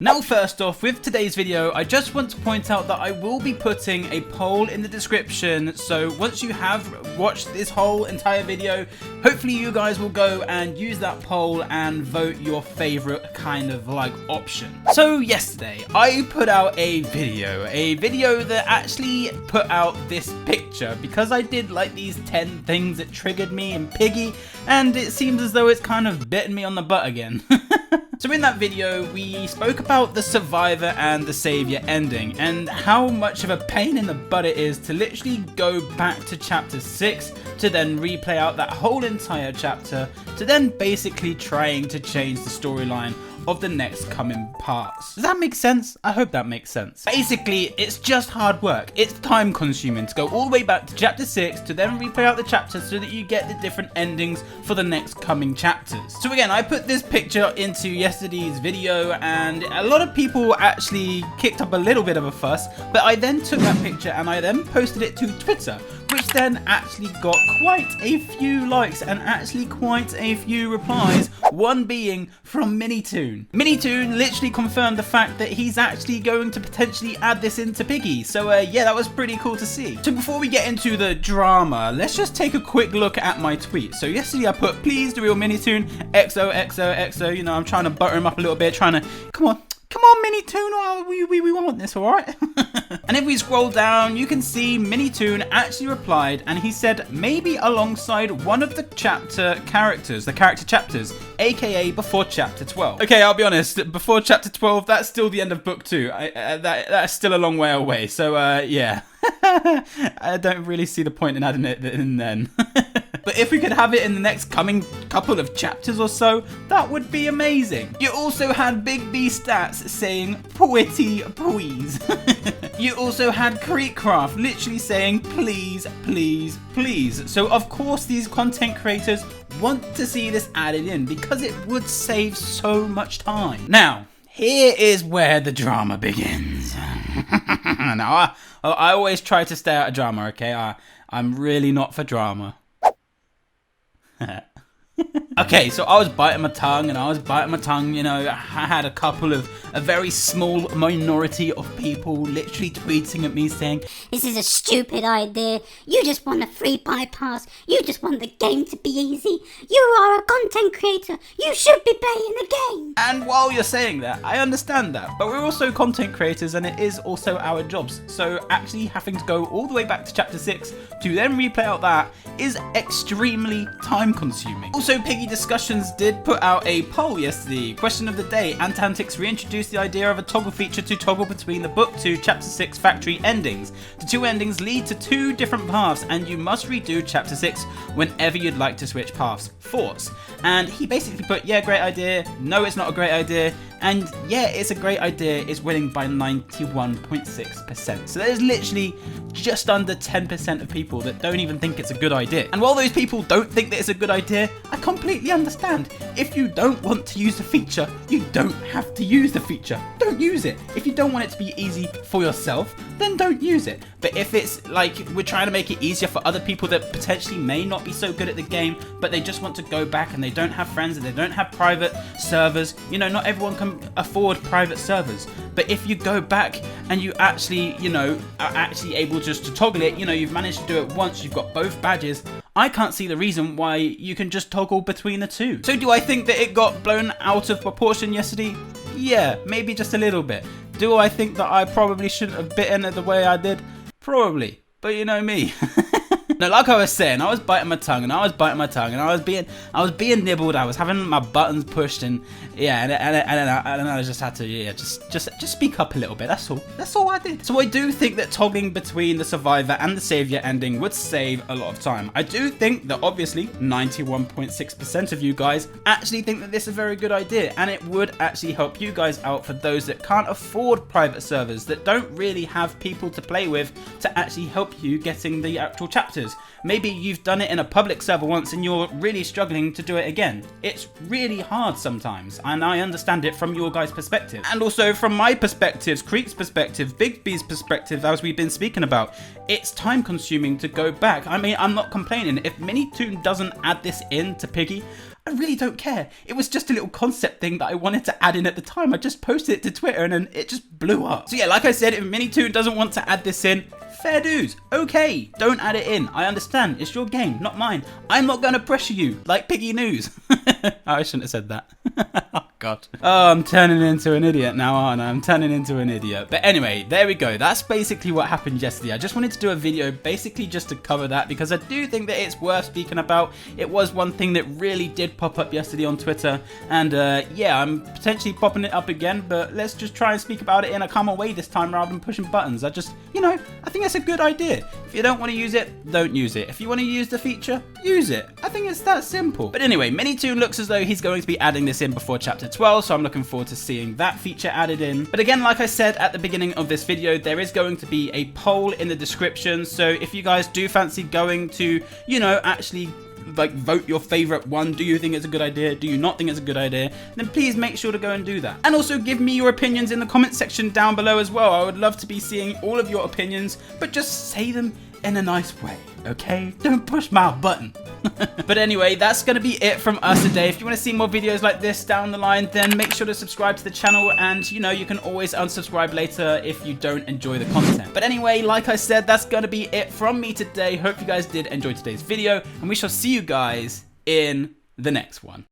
Now first off, with today's video, I just want to point out that I will be putting a poll in the description, so once you have watched this whole entire video, hopefully you guys will go and use that poll and vote your favorite kind of like option. So yesterday, I put out a video that actually put out this picture because I did like these 10 things that triggered me in Piggy, and it seems as though it's kind of bitten me on the butt again. So in that video, we spoke about the Survivor and the Savior ending and how much of a pain in the butt it is to literally go back to chapter 6 to then replay out that whole entire chapter to then basically trying to change the storyline of the next coming parts. Does that make sense? I hope that makes sense. Basically, it's just hard work. It's time consuming to go all the way back to chapter 6 to then replay out the chapters so that you get the different endings for the next coming chapters. So again, I put this picture into yesterday's video and a lot of people actually kicked up a little bit of a fuss, but I then took that picture and I then posted it to Twitter, which then actually got quite a few likes and actually quite a few replies, one being from Minitoon. Minitoon literally confirmed the fact that he's actually going to potentially add this into Piggy, so yeah, that was pretty cool to see. So before we get into the drama, let's just take a quick look at my tweet. So yesterday I put, please the real Minitoon, XOXOXO, you know, I'm trying to butter him up a little bit, trying to, come on Minitoon, oh, we want this, alright? And if we scroll down, you can see Minitoon actually replied and he said maybe alongside one of the chapter characters, the character chapters, aka before chapter 12. Okay, I'll be honest, before chapter 12, that's still the end of book 2. That's still a long way away, so yeah. I don't really see the point in adding it in then. But if we could have it in the next coming couple of chapters or so, that would be amazing. You also had Big B Stats saying pretty please. You also had Creekcraft literally saying please, please, please. So of course these content creators want to see this added in because it would save so much time. Now, here is where the drama begins. Now, I always try to stay out of drama, okay? I'm really not for drama. Okay, so I was biting my tongue, you know, I had a very small minority of people literally tweeting at me saying, this is a stupid idea, you just want a free bypass, you just want the game to be easy, you are a content creator, you should be playing the game. And while you're saying that, I understand that, but we're also content creators and it is also our jobs, so actually having to go all the way back to chapter 6 to then replay out that is extremely time consuming. Also, Piggy Discussions did put out a poll yesterday. Question of the day, Antixx reintroduced the idea of a toggle feature to toggle between the book 2 chapter 6 factory endings. The two endings lead to two different paths and you must redo chapter 6 whenever you'd like to switch paths. Thoughts? And he basically put, yeah, great idea, no it's not a great idea, and yeah, it's a great idea, is winning by 91.6%. So there's literally just under 10% of people that don't even think it's a good idea. And while those people don't think that it's a good idea, I completely understand. If you don't want to use the feature, you don't have to use the feature. Don't use it. If you don't want it to be easy for yourself, then don't use it. But if it's like we're trying to make it easier for other people that potentially may not be so good at the game, but they just want to go back and they don't have friends and they don't have private servers, you know, not everyone can afford private servers. But if you go back and you actually, you know, are actually able just to toggle it, you know, you've managed to do it once, you've got both badges, I can't see the reason why you can just toggle between the two. So do I think that it got blown out of proportion yesterday? Yeah, maybe just a little bit. Do I think that I probably shouldn't have bitten it the way I did? Probably. But you know me. No, like I was saying, I was biting my tongue and I was being nibbled. I was having my buttons pushed and yeah, and I just had to just speak up a little bit. That's all I did. So I do think that toggling between the Survivor and the Savior ending would save a lot of time. I do think that obviously 91.6% of you guys actually think that this is a very good idea, and it would actually help you guys out for those that can't afford private servers, that don't really have people to play with to actually help you getting the actual chapters. Maybe you've done it in a public server once and you're really struggling to do it again. It's really hard sometimes, and I understand it from your guys' perspective. And also from my perspectives, Creek's perspective, Big B's perspective, as we've been speaking about, it's time consuming to go back. I mean, I'm not complaining. If Minitoon doesn't add this in to Piggy, I really don't care. It was just a little concept thing that I wanted to add in at the time. I just posted it to Twitter and then it just blew up. So yeah, like I said, if Minitoon doesn't want to add this in, fair dues. Okay, don't add it in. I understand. It's your game, not mine. I'm not going to pressure you like Piggy News. I shouldn't have said that. Oh, God. Oh, I'm turning into an idiot now, aren't I? I'm turning into an idiot. But anyway, there we go. That's basically what happened yesterday. I just wanted to do a video basically just to cover that because I do think that it's worth speaking about. It was one thing that really did pop up yesterday on Twitter. And yeah, I'm potentially popping it up again, but let's just try and speak about it in a calmer way this time rather than pushing buttons. I just, you know, I think that's a good idea. If you don't want to use it, don't use it. If you want to use the feature, use it. I think it's that simple. But anyway, Minitoon looks as though he's going to be adding this in before chapter 12, so I'm looking forward to seeing that feature added in. But again, like I said at the beginning of this video, there is going to be a poll in the description, so if you guys do fancy going to, you know, actually like vote your favorite one, do you think it's a good idea, do you not think it's a good idea, then please make sure to go and do that. And also give me your opinions in the comment section down below as well. I would love to be seeing all of your opinions, but just say them in a nice way, okay? Don't push my button. But anyway, that's going to be it from us today. If you want to see more videos like this down the line, then make sure to subscribe to the channel, and you know, you can always unsubscribe later if you don't enjoy the content. But anyway, like I said, that's going to be it from me today. Hope you guys did enjoy today's video, and we shall see you guys in the next one.